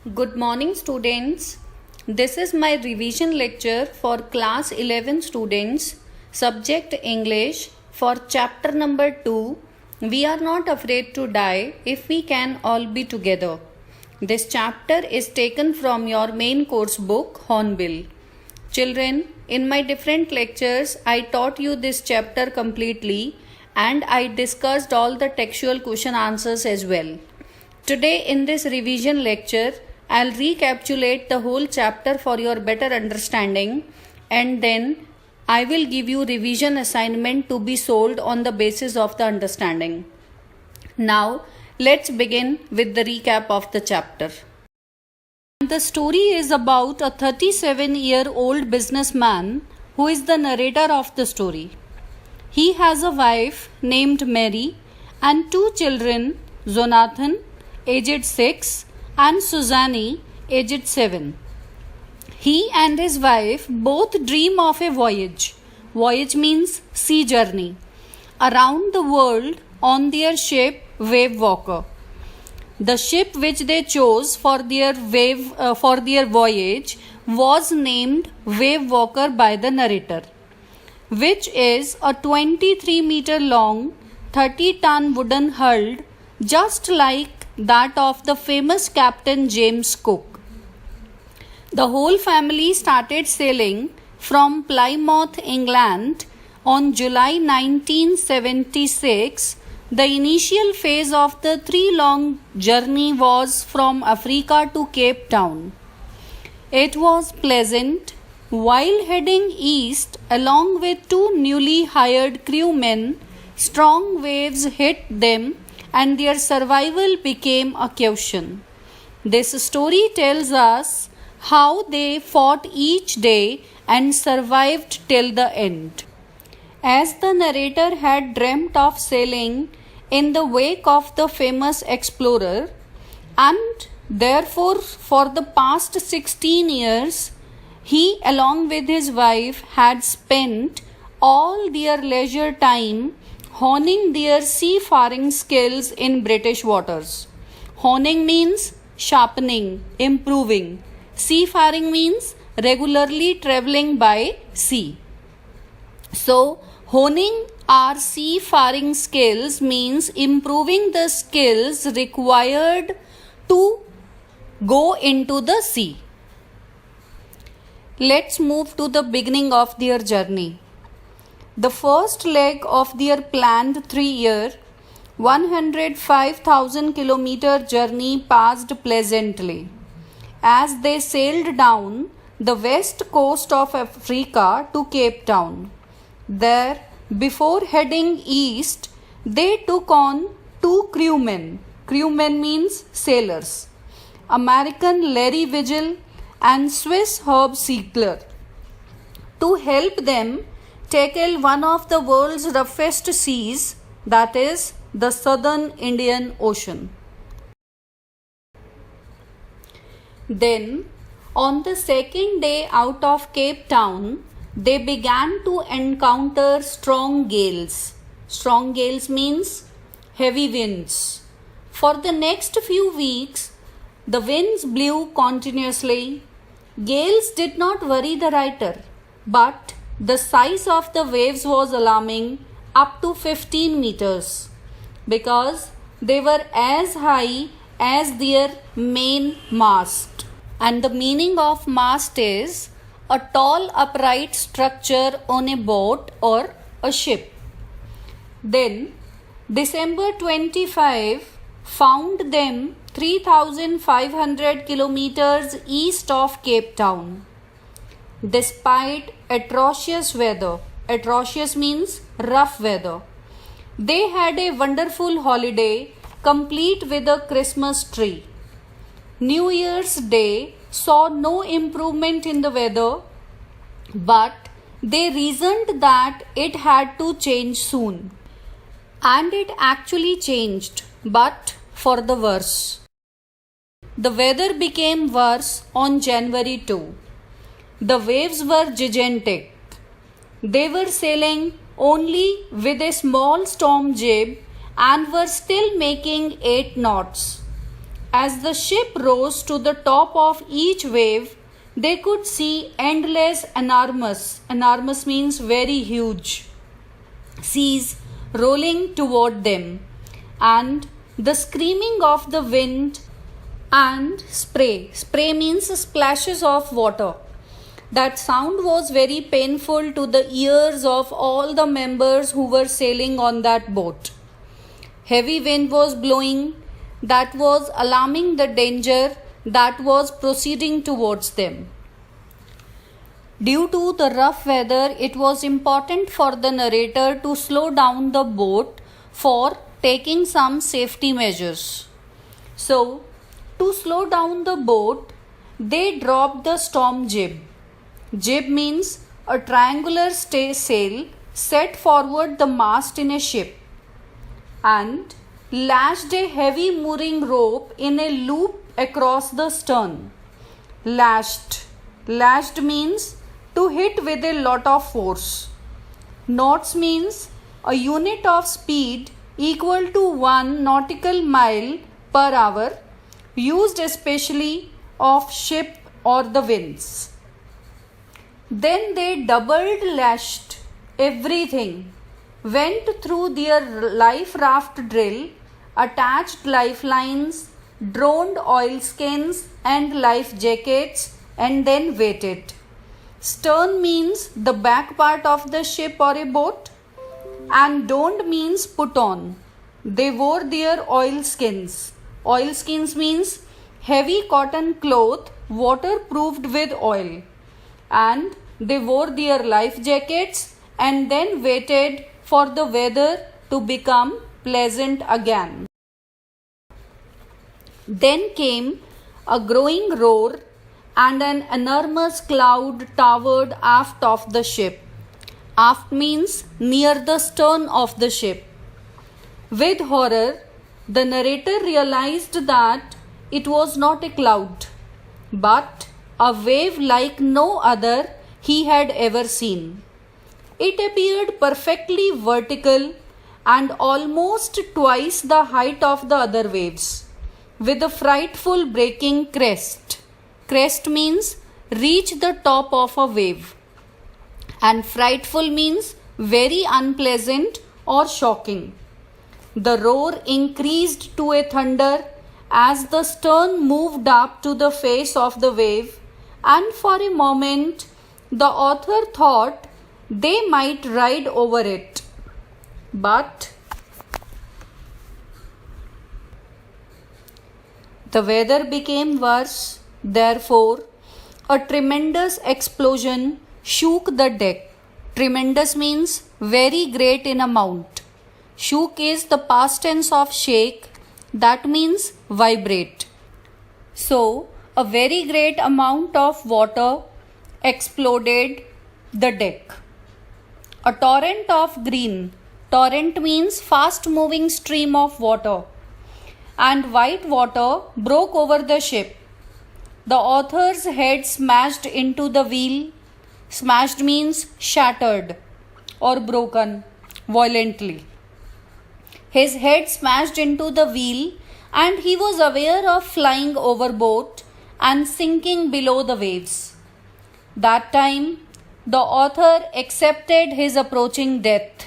Good morning, students. This is my revision lecture for class 11 students, subject English, for chapter number 2. We are not afraid to die if we can all be together. This chapter is taken from your main course book, Hornbill. Children, in my different lectures, I taught you this chapter completely and I discussed all the textual question answers as well. Today in this revision lecture, I'll recapitulate the whole chapter for your better understanding and then I will give you revision assignment to be solved on the basis of the understanding. Now, let's begin with the recap of the chapter. The story is about a 37-year-old businessman who is the narrator of the story. He has a wife named Mary and two children, Jonathan, aged 6, and Suzanne, aged 7. He and his wife both dream of a voyage. Voyage means sea journey around the world on their ship Wave Walker. The ship which they chose for their voyage was named Wave Walker by the narrator, which is a 23-meter long, 30-ton wooden hull, just like that of the famous Captain James Cook. The whole family started sailing from Plymouth, England on July 1976. The initial phase of the 3-long journey was from Africa to Cape Town. It was pleasant. While heading east along with two newly hired crewmen, strong waves hit them and their survival became a question. This story tells us how they fought each day and survived till the end. As the narrator had dreamt of sailing in the wake of the famous explorer, and therefore for the past 16 years, he along with his wife had spent all their leisure time honing their seafaring skills in British waters. Honing means sharpening, improving. Seafaring means regularly traveling by sea. So, honing our seafaring skills means improving the skills required to go into the sea. Let's move to the beginning of their journey. The first leg of their planned 3-year, 105,000 kilometer journey passed pleasantly. As they sailed down the west coast of Africa to Cape Town. There, before heading east, they took on two crewmen. Crewmen means sailors. American Larry Vigil and Swiss Herb Siegler, to help them tackle one of the world's roughest seas, that is the Southern Indian Ocean. Then, on the second day out of Cape Town, they began to encounter strong gales. Strong gales means heavy winds. For the next few weeks, the winds blew continuously. Gales did not worry the writer, but the size of the waves was alarming, up to 15 meters, because they were as high as their main mast. And the meaning of mast is a tall upright structure on a boat or a ship. Then December 25 found them 3,500 kilometers east of Cape Town. Despite atrocious weather, atrocious means rough weather, they had a wonderful holiday complete with a Christmas tree. New Year's Day saw no improvement in the weather, but they reasoned that it had to change soon. And it actually changed, but for the worse. The weather became worse on January 2. The waves were gigantic. They were sailing only with a small storm jib and were still making 8 knots. As the ship rose to the top of each wave, they could see endless, enormous means very huge, seas rolling toward them, and the screaming of the wind and spray. Spray means splashes of water. That sound was very painful to the ears of all the members who were sailing on that boat. Heavy wind was blowing, that was alarming the danger that was proceeding towards them. Due to the rough weather, it was important for the narrator to slow down the boat for taking some safety measures. So, to slow down the boat, they dropped the storm jib. Jib means a triangular sail set forward the mast in a ship, and lashed a heavy mooring rope in a loop across the stern. Lashed means to hit with a lot of force. Knots means a unit of speed equal to 1 nautical mile per hour, used especially of ship or the winds. Then they doubled lashed everything, went through their life raft drill, attached lifelines, droned oilskins and life jackets, and then waited. Stern means the back part of the ship or a boat, and donned means put on. They wore their oilskins. Oilskins means heavy cotton cloth waterproofed with oil. And they wore their life jackets and then waited for the weather to become pleasant again. Then came a growing roar, and an enormous cloud towered aft of the ship. Aft means near the stern of the ship. With horror, the narrator realized that it was not a cloud, but a wave like no other he had ever seen. It appeared perfectly vertical and almost twice the height of the other waves, with a frightful breaking crest. Crest means reach the top of a wave, and frightful means very unpleasant or shocking. The roar increased to a thunder as the stern moved up to the face of the wave, and for a moment the author thought they might ride over it. But the weather became worse. Therefore, a tremendous explosion shook the deck. Tremendous means very great in amount. Shook is the past tense of shake, that means vibrate. So, a very great amount of water exploded the deck. A torrent of green. Torrent means fast moving stream of water. And white water broke over the ship. The author's head smashed into the wheel. Smashed means shattered or broken violently. His head smashed into the wheel, and he was aware of flying overboard and sinking below the waves. That time, the author accepted his approaching death,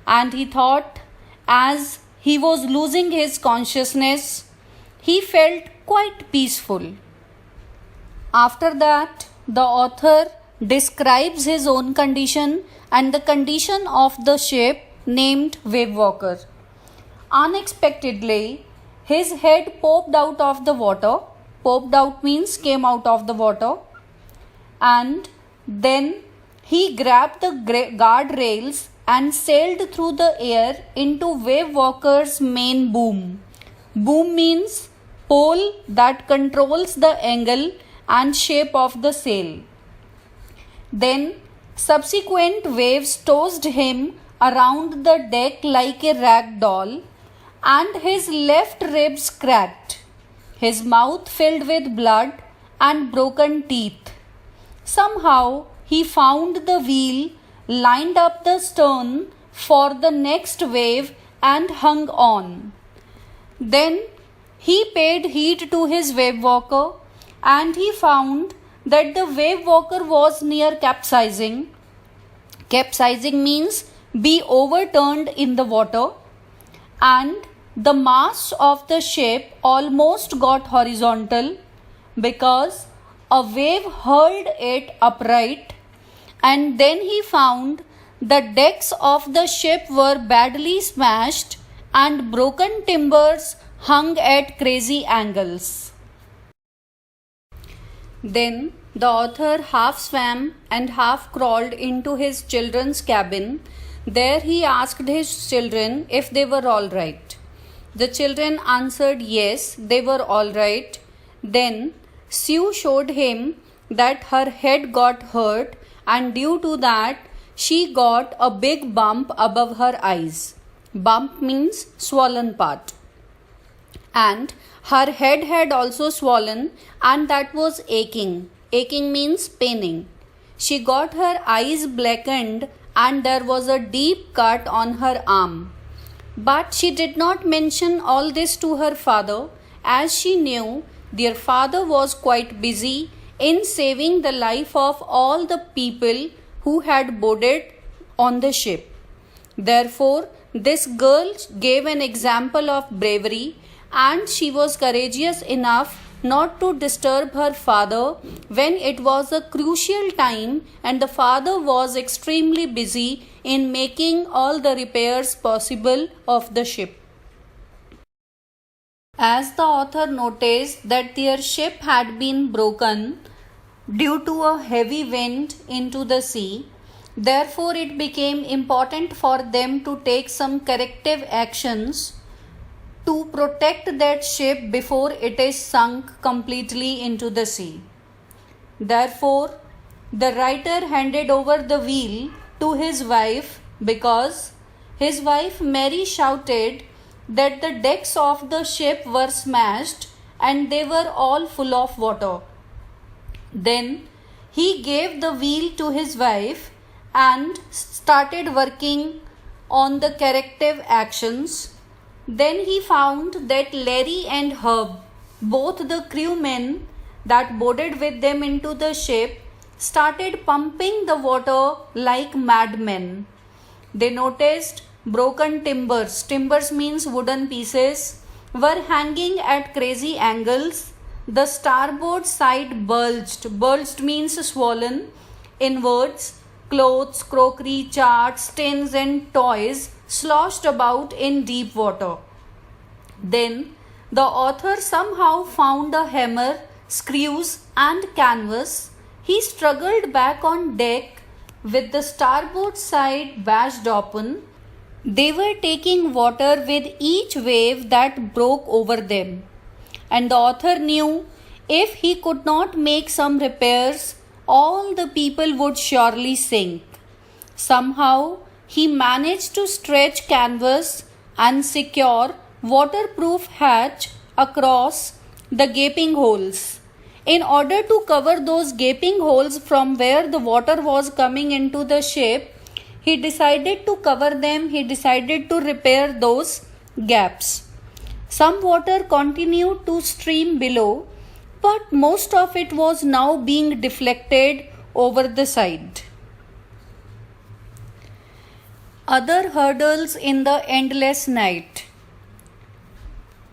and he thought, as he was losing his consciousness, he felt quite peaceful. After that, the author describes his own condition and the condition of the ship named Wavewalker. Unexpectedly, his head popped out of the water. Popped out means came out of the water. And then he grabbed the guardrails and sailed through the air into Wavewalker's main boom. Boom means pole that controls the angle and shape of the sail. Then subsequent waves tossed him around the deck like a rag doll, and his left ribs cracked, his mouth filled with blood and broken teeth. Somehow he found the wheel, lined up the stern for the next wave, and hung on. Then He paid heed to his wave walker and he found that the wave walker was near capsizing. Capsizing means be overturned in the water, and the mast of the ship almost got horizontal because a wave hurled it upright, and then he found the decks of the ship were badly smashed and broken timbers hung at crazy angles. Then the author half swam and half crawled into his children's cabin. There he asked his children if they were all right. The children answered yes, they were all right. Then Sue showed him that her head got hurt, and due to that she got a big bump above her eyes. Bump means swollen part. And her head had also swollen, and that was aching. Aching means paining. She got her eyes blackened and there was a deep cut on her arm. But she did not mention all this to her father, as she knew their father was quite busy in saving the life of all the people who had boarded on the ship. Therefore, this girl gave an example of bravery, and she was courageous enough not to disturb her father when it was a crucial time and the father was extremely busy in making all the repairs possible of the ship. As the author noticed that their ship had been broken due to a heavy wind into the sea, therefore it became important for them to take some corrective actions to protect that ship before it is sunk completely into the sea. Therefore, the writer handed over the wheel to his wife because his wife Mary shouted that the decks of the ship were smashed and they were all full of water. Then he gave the wheel to his wife and started working on the corrective actions. Then he found that Larry and Herb, both the crewmen that boarded with them into the ship, started pumping the water like madmen. They noticed broken timbers, timbers means wooden pieces, were hanging at crazy angles. The starboard side bulged, bulged means swollen inwards. Clothes, crockery, charts, tins and toys sloshed about in deep water. Then the author somehow found a hammer, screws and canvas. He struggled back on deck with the starboard side bashed open. They were taking water with each wave that broke over them. And the author knew if he could not make some repairs, all the people would surely sink. Somehow he managed to stretch canvas and secure waterproof hatch across the gaping holes. In order to cover those gaping holes from where the water was coming into the ship, he decided to cover them, he decided to repair those gaps. Some water continued to stream below, but most of it was now being deflected over the side. Other hurdles in the endless night.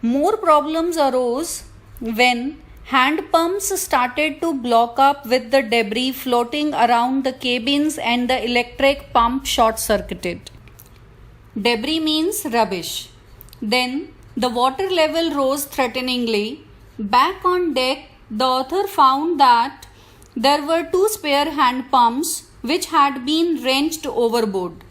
More problems arose when hand pumps started to block up with the debris floating around the cabins and the electric pump short-circuited. Debris means rubbish. Then the water level rose threateningly. Back on deck, the author found that there were 2 spare hand pumps which had been wrenched overboard.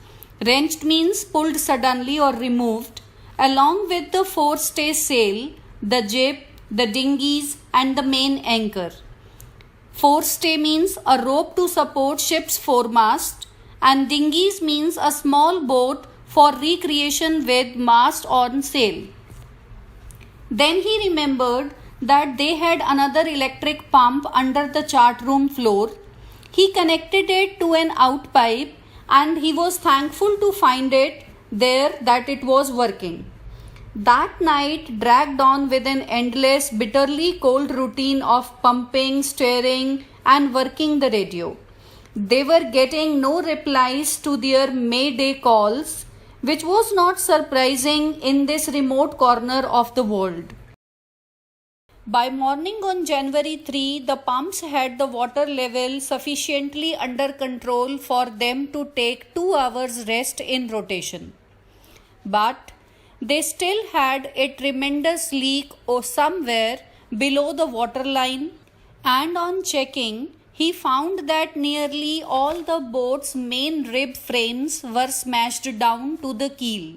Wrenched means pulled suddenly or removed, along with the forestay sail, the jib, the dinghies and the main anchor. Forestay means a rope to support ship's foremast, and dinghies means a small boat for recreation with mast on sail. Then he remembered that they had another electric pump under the chart room floor. He connected it to an out pipe and he was thankful to find it there that it was working. That night dragged on with an endless, bitterly cold routine of pumping, steering, and working the radio. They were getting no replies to their Mayday calls, which was not surprising in this remote corner of the world. By morning on January 3, the pumps had the water level sufficiently under control for them to take 2 hours rest in rotation. But they still had a tremendous leak or somewhere below the waterline, and on checking, he found that nearly all the boat's main rib frames were smashed down to the keel.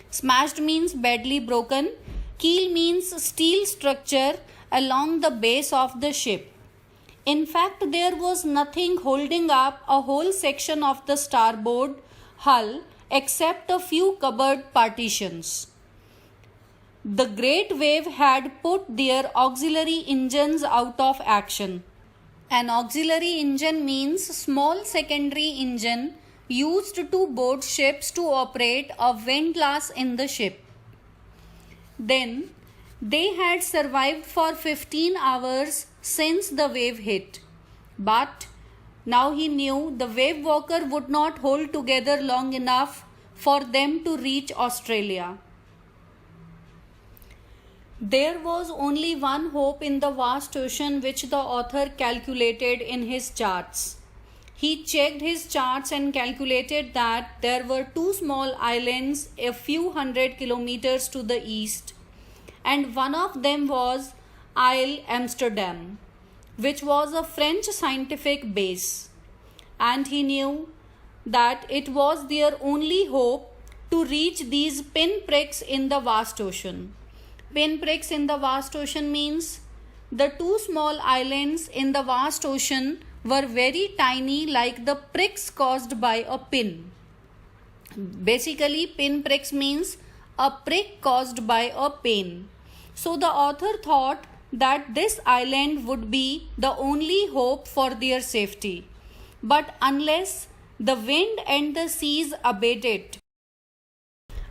Smashed means badly broken. Keel means steel structure along the base of the ship. In fact, there was nothing holding up a whole section of the starboard hull except a few cupboard partitions. The great wave had put their auxiliary engines out of action. An auxiliary engine means small secondary engine used to board ships to operate a windlass in the ship. Then they had survived for 15 hours since the wave hit. But now he knew the wave walker would not hold together long enough for them to reach Australia. There was only one hope in the vast ocean which the author calculated in his charts. He checked his charts and calculated that there were 2 small islands a few hundred kilometers to the east, and one of them was Isle Amsterdam, which was a French scientific base, and he knew that it was their only hope to reach these pinpricks in the vast ocean. Pinpricks in the vast ocean means the 2 small islands in the vast ocean were very tiny, like the pricks caused by a pin. Basically, pinpricks means a prick caused by a pain. So the author thought that this island would be the only hope for their safety. But unless the wind and the seas abated,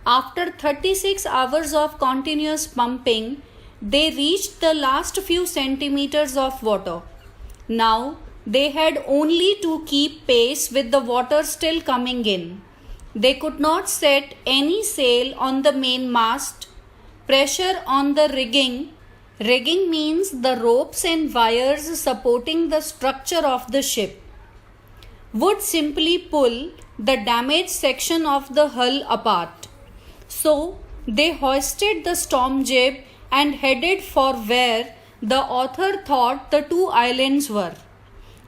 after 36 hours of continuous pumping, they reached the last few centimeters of water. Now they had only to keep pace with the water still coming in. They could not set any sail on the mainmast. Pressure on the rigging. Rigging means the ropes and wires supporting the structure of the ship, would simply pull the damaged section of the hull apart. So they hoisted the storm jib and headed for where the author thought the 2 islands were.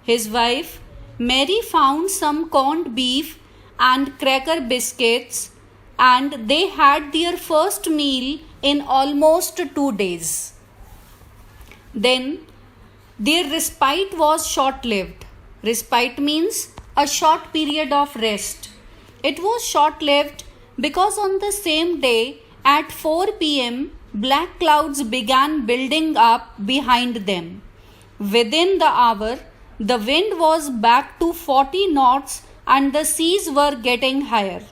His wife, Mary, found some corned beef and cracker biscuits, and they had their first meal in almost 2 days. Then their respite was short-lived. Respite means a short period of rest. It was short-lived because on the same day at 4 p.m., black clouds began building up behind them. Within the hour, the wind was back to 40 knots and the seas were getting higher.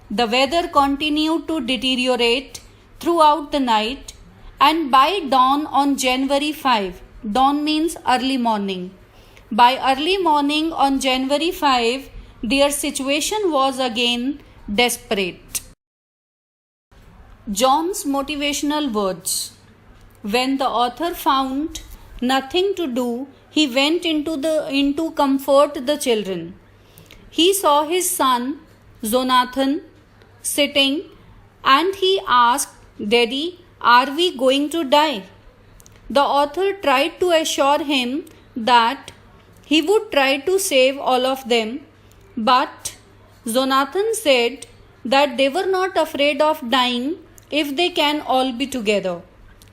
The weather continued to deteriorate throughout the night, and by dawn on January 5, dawn means early morning. By early morning on January 5, their situation was again desperate. John's motivational words. When the author found nothing to do, he went into comfort the children. He saw his son, Jonathan, sitting, and he asked, "Daddy, are we going to die?" The author tried to assure him that he would try to save all of them, but Jonathan said that they were not afraid of dying if they can all be together.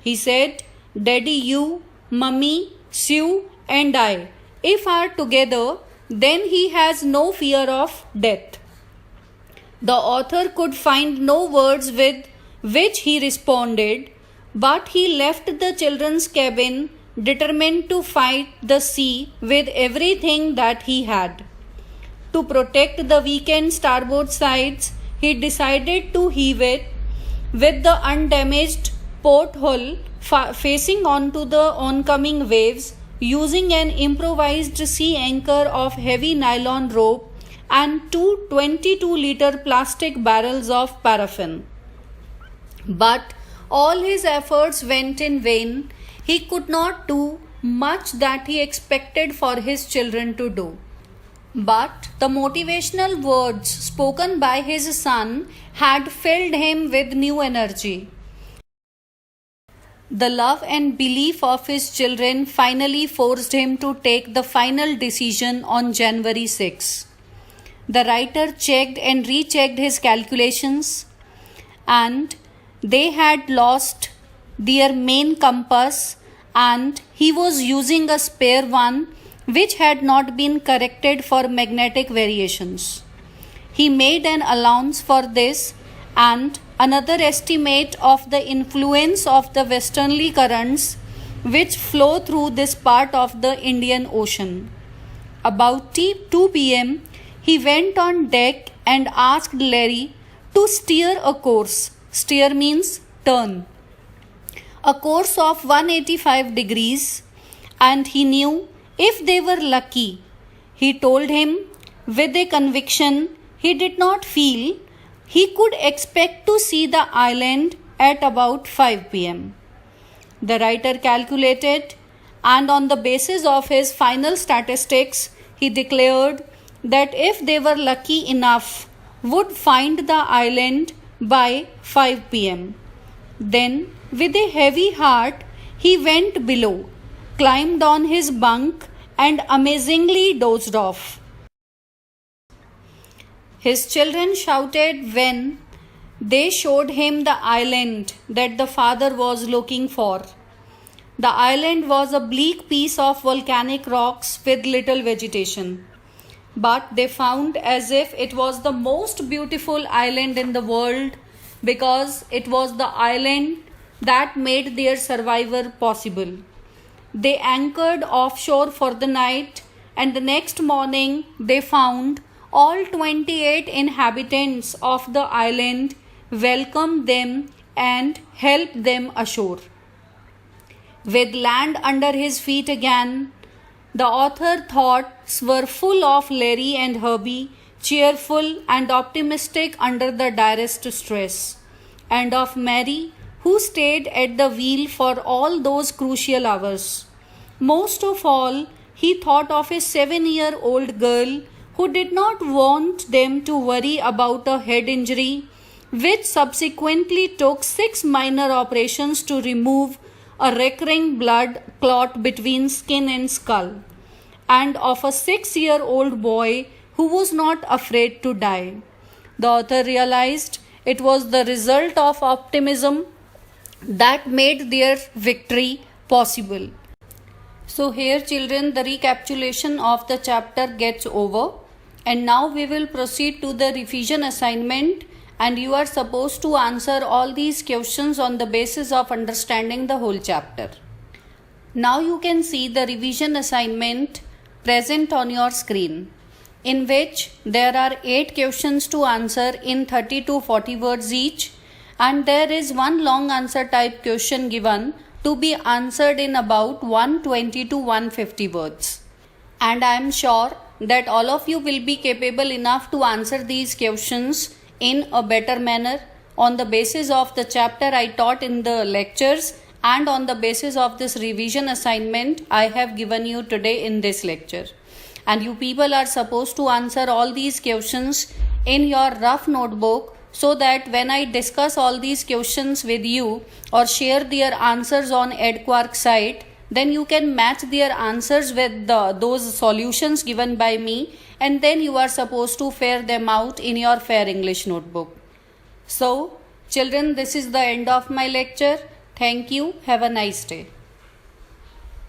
He said, "Daddy, you, Mummy, Sue, and I, if are together, then he has no fear of death." The author could find no words with which he responded, but he left the children's cabin determined to fight the sea with everything that he had. To protect the weakened starboard sides, he decided to heave it with the undamaged porthole facing onto the oncoming waves, using an improvised sea anchor of heavy nylon rope and two 22-liter plastic barrels of paraffin. But all his efforts went in vain. He could not do much that he expected for his children to do. But the motivational words spoken by his son had filled him with new energy. The love and belief of his children finally forced him to take the final decision on January 6. The writer checked and rechecked his calculations, and they had lost their main compass, and he was using a spare one which had not been corrected for magnetic variations. He made an allowance for this and another estimate of the influence of the westerly currents which flow through this part of the Indian Ocean. About 2 p.m., he went on deck and asked Larry to steer a course. Steer means turn. A course of 185 degrees, and he knew if they were lucky. He told him with a conviction he did not feel he could expect to see the island at about 5 p.m. The writer calculated, and on the basis of his final statistics, he declared that if they were lucky enough, would find the island by 5 p.m. Then, with a heavy heart, he went below, climbed on his bunk, and amazingly dozed off. His children shouted when they showed him the island that the father was looking for. The island was a bleak piece of volcanic rocks with little vegetation, but they found as if it was the most beautiful island in the world because it was the island that made their survival possible. They anchored offshore for the night, and the next morning they found all 28 inhabitants of the island welcomed them and helped them ashore. With land under his feet again, the author's thoughts were full of Larry and Herbie, cheerful and optimistic under the direst stress, and of Mary, who stayed at the wheel for all those crucial hours. Most of all, he thought of a 7-year-old girl who did not want them to worry about a head injury, which subsequently took 6 minor operations to remove a recurring blood clot between skin and skull, and of a 6-year-old boy who was not afraid to die. The author realized it was the result of optimism that made their victory possible. So here children, the recapitulation of the chapter gets over, and now we will proceed to the revision assignment, and you are supposed to answer all these questions on the basis of understanding the whole chapter. Now you can see the revision assignment present on your screen, in which there are 8 questions to answer in 30 to 40 words each, and there is one long answer type question given to be answered in about 120 to 150 words. And I am sure that all of you will be capable enough to answer these questions in a better manner on the basis of the chapter I taught in the lectures and on the basis of this revision assignment I have given you today in this lecture. And you people are supposed to answer all these questions in your rough notebook, so that when I discuss all these questions with you or share their answers on EdQuark site, then you can match their answers with those solutions given by me, and then you are supposed to fare them out in your Fair English notebook. So, children, this is the end of my lecture. Thank you. Have a nice day.